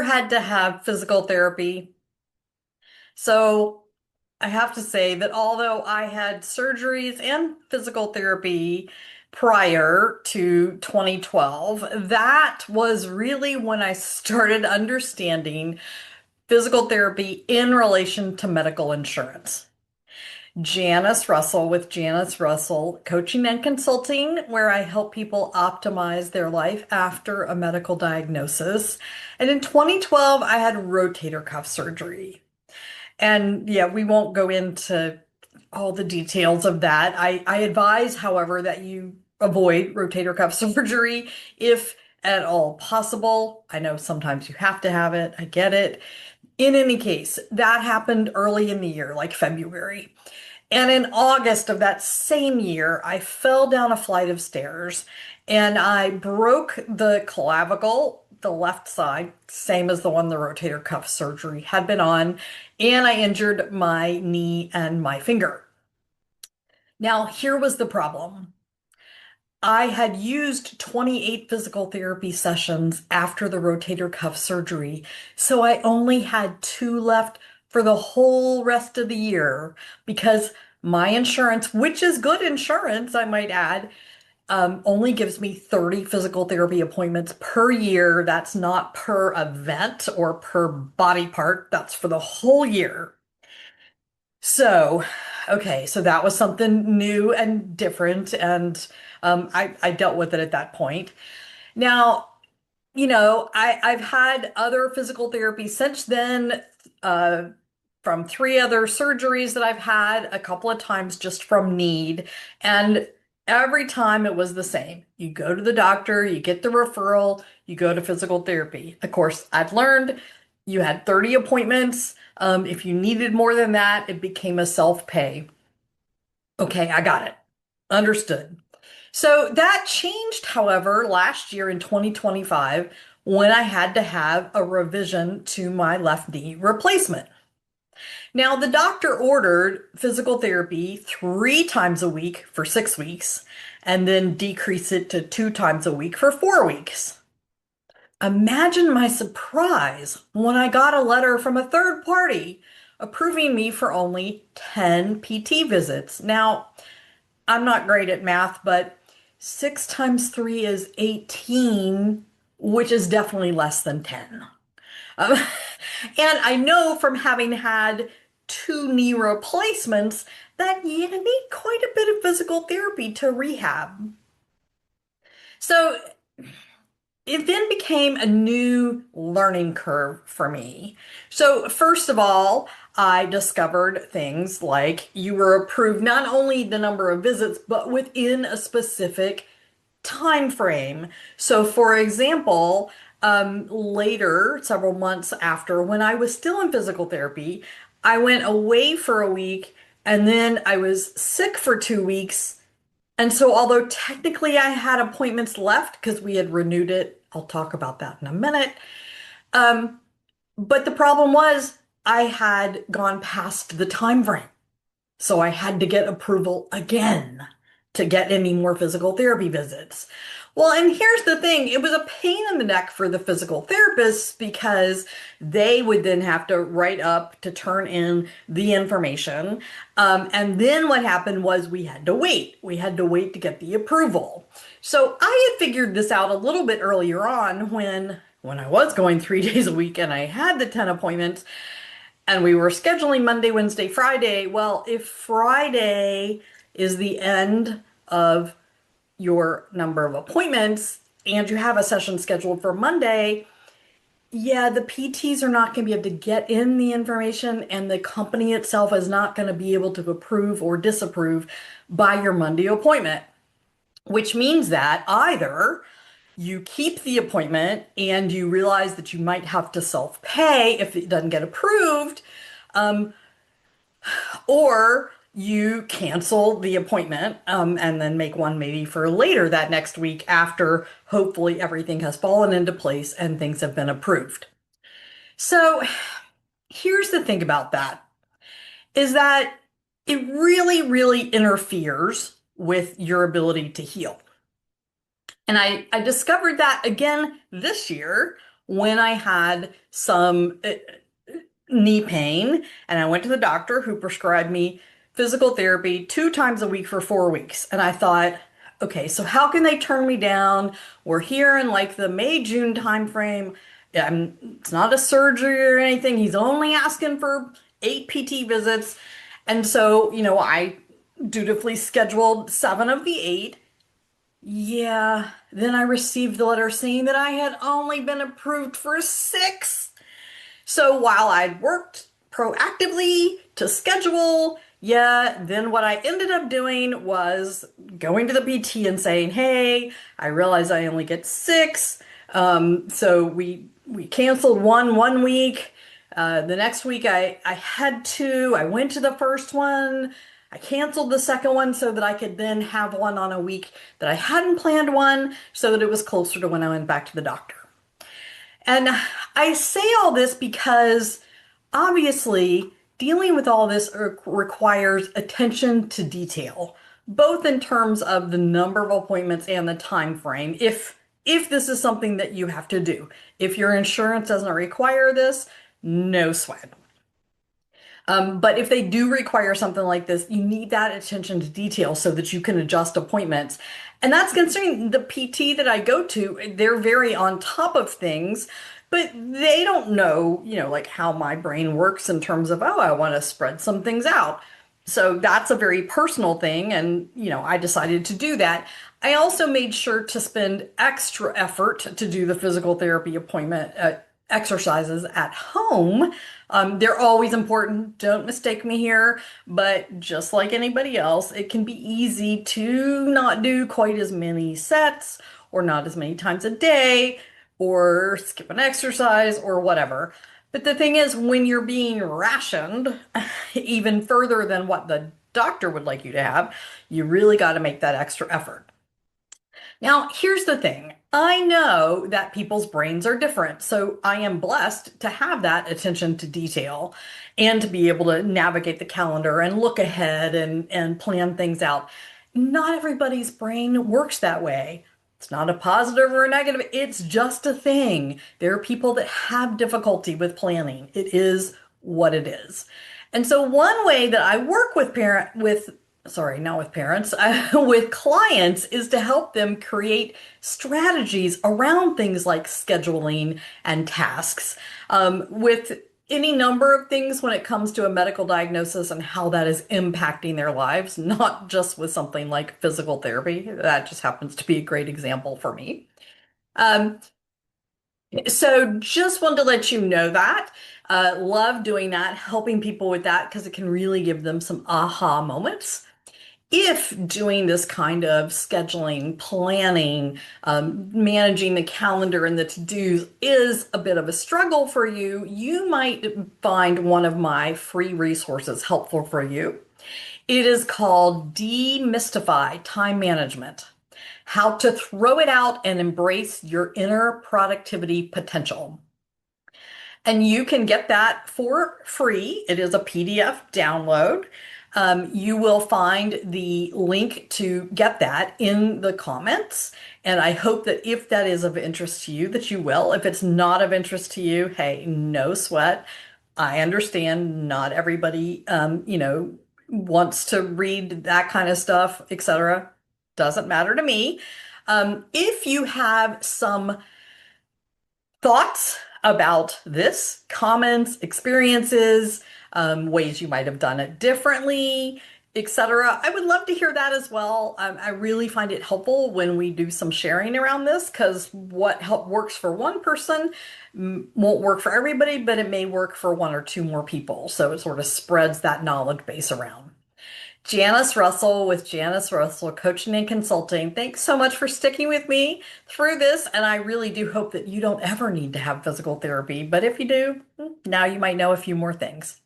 had to have physical therapy? So I have to say that although I had surgeries and physical therapy prior to 2012, that was really when I started understanding physical therapy in relation to medical insurance. Janice Russell with Janice Russell Coaching and Consulting, where I help people optimize their life after a medical diagnosis. And in 2012, I had rotator cuff surgery. And yeah, we won't go into all the details of that. I advise, however, that you avoid rotator cuff surgery if at all possible. I know sometimes you have to have it. I get it. In any case, that happened early in the year, like February. And in August of that same year, I fell down a flight of stairs and I broke the clavicle, the left side, same as the one the rotator cuff surgery had been on, and I injured my knee and my finger. Now, here was the problem. I had used 28 physical therapy sessions after the rotator cuff surgery, so I only had two left for the whole rest of the year because my insurance, which is good insurance, I might add, only gives me 30 physical therapy appointments per year. That's not per event or per body part. That's for the whole year. So, okay, so that was something new and different, and I dealt with it at that point. Now, I've had other physical therapy since then, uh, from three other surgeries that I've had, a couple of times just from need, and every time it was the same. You go to the doctor, you get the referral, you go to physical therapy. Of course, I've learned you had 30 appointments. If you needed more than that, it became a self-pay. Okay, I got it. Understood. So that changed, however, last year in 2025 when I had to have a revision to my left knee replacement. Now, the doctor ordered physical therapy 3 times a week for 6 weeks and then decrease it to 2 times a week for 4 weeks. Imagine my surprise when I got a letter from a third party approving me for only 10 PT visits. Now, I'm not great at math, but 6 times 3 is 18, which is definitely less than 10. Um, and I know from having had two knee replacements that you need quite a bit of physical therapy to rehab. So it then became a new learning curve for me. So, first of all, I discovered things like you were approved not only the number of visits, but within a specific time frame. So, for example, later, several months after, when I was still in physical therapy, I went away for a week and then I was sick for 2 weeks. And so, although technically I had appointments left because we had renewed it, I'll talk about that in a minute. Um, but the problem was I had gone past the time frame. So I had to get approval again to get any more physical therapy visits. Well, and here's the thing, it was a pain in the neck for the physical therapists because they would then have to write up to turn in the information. And then what happened was we had to wait. We had to wait to get the approval. So I had figured this out a little bit earlier on when I was going 3 days a week and I had the 10 appointments and we were scheduling Monday, Wednesday, Friday. Well, if Friday is the end of your number of appointments and you have a session scheduled for Monday, yeah, the PTs are not going to be able to get in the information and the company itself is not going to be able to approve or disapprove by your Monday appointment, which means that either you keep the appointment and you realize that you might have to self-pay if it doesn't get approved, um, or you cancel the appointment and then make one maybe for later that next week after hopefully everything has fallen into place and things have been approved. So here's the thing about that is that it really, really interferes with your ability to heal. And I discovered that again this year when I had some knee pain, and I went to the doctor who prescribed me physical therapy 2 times a week for 4 weeks. And I thought, okay, so how can they turn me down? We're here in like the May, June timeframe. It's not a surgery or anything. He's only asking for 8 PT visits. And so, I dutifully scheduled 7 of the 8. Yeah, then I received the letter saying that I had only been approved for 6. So while I'd worked proactively to schedule, yeah, then what I ended up doing was going to the PT and saying, "Hey, I realize I only get 6." So we canceled one week. The next week I had two. I went to the first one. I canceled the second one so that I could then have one on a week that I hadn't planned one, so that it was closer to when I went back to the doctor. And I say all this because obviously dealing with all this requires attention to detail, both in terms of the number of appointments and the time frame. If this is something that you have to do, if your insurance doesn't require this, no sweat. But if they do require something like this, you need that attention to detail so that you can adjust appointments. And that's concerning the PT that I go to. They're very on top of things, but they don't know, like how my brain works in terms of, oh, I want to spread some things out. So that's a very personal thing. And, I decided to do that. I also made sure to spend extra effort to do the physical therapy appointment exercises at home. They're always important. Don't mistake me here. But just like anybody else, it can be easy to not do quite as many sets or not as many times a day or skip an exercise or whatever. But the thing is, when you're being rationed even further than what the doctor would like you to have, you really got to make that extra effort. Now, here's the thing. I know that people's brains are different, so I am blessed to have that attention to detail and to be able to navigate the calendar and look ahead and plan things out. Not everybody's brain works that way. It's not a positive or a negative, it's just a thing. There are people that have difficulty with planning. It is what it is. And so one way that I work with sorry, not with parents, with clients is to help them create strategies around things like scheduling and tasks, with any number of things when it comes to a medical diagnosis and how that is impacting their lives, not just with something like physical therapy. That just happens to be a great example for me. Um, so just wanted to let you know that. Love doing that, helping people with that because it can really give them some aha moments. If doing this kind of scheduling, planning, managing the calendar and the to-dos is a bit of a struggle for you, you might find one of my free resources helpful for you. It is called Demystify Time Management: How to Throw It Out and Embrace Your Inner Productivity Potential. And you can get that for free. It is a PDF download. You will find the link to get that in the comments. And I hope that if that is of interest to you, that you will. If it's not of interest to you, hey, no sweat. I understand not everybody, wants to read that kind of stuff, etc. Doesn't matter to me. If you have some thoughts about this, comments, experiences, ways you might have done it differently, etc. I would love to hear that as well. I really find it helpful when we do some sharing around this because what works for one person won't work for everybody, but it may work for one or two more people. So it sort of spreads that knowledge base around. Janice Russell with Janice Russell Coaching and Consulting. Thanks so much for sticking with me through this. And I really do hope that you don't ever need to have physical therapy. But if you do, now you might know a few more things.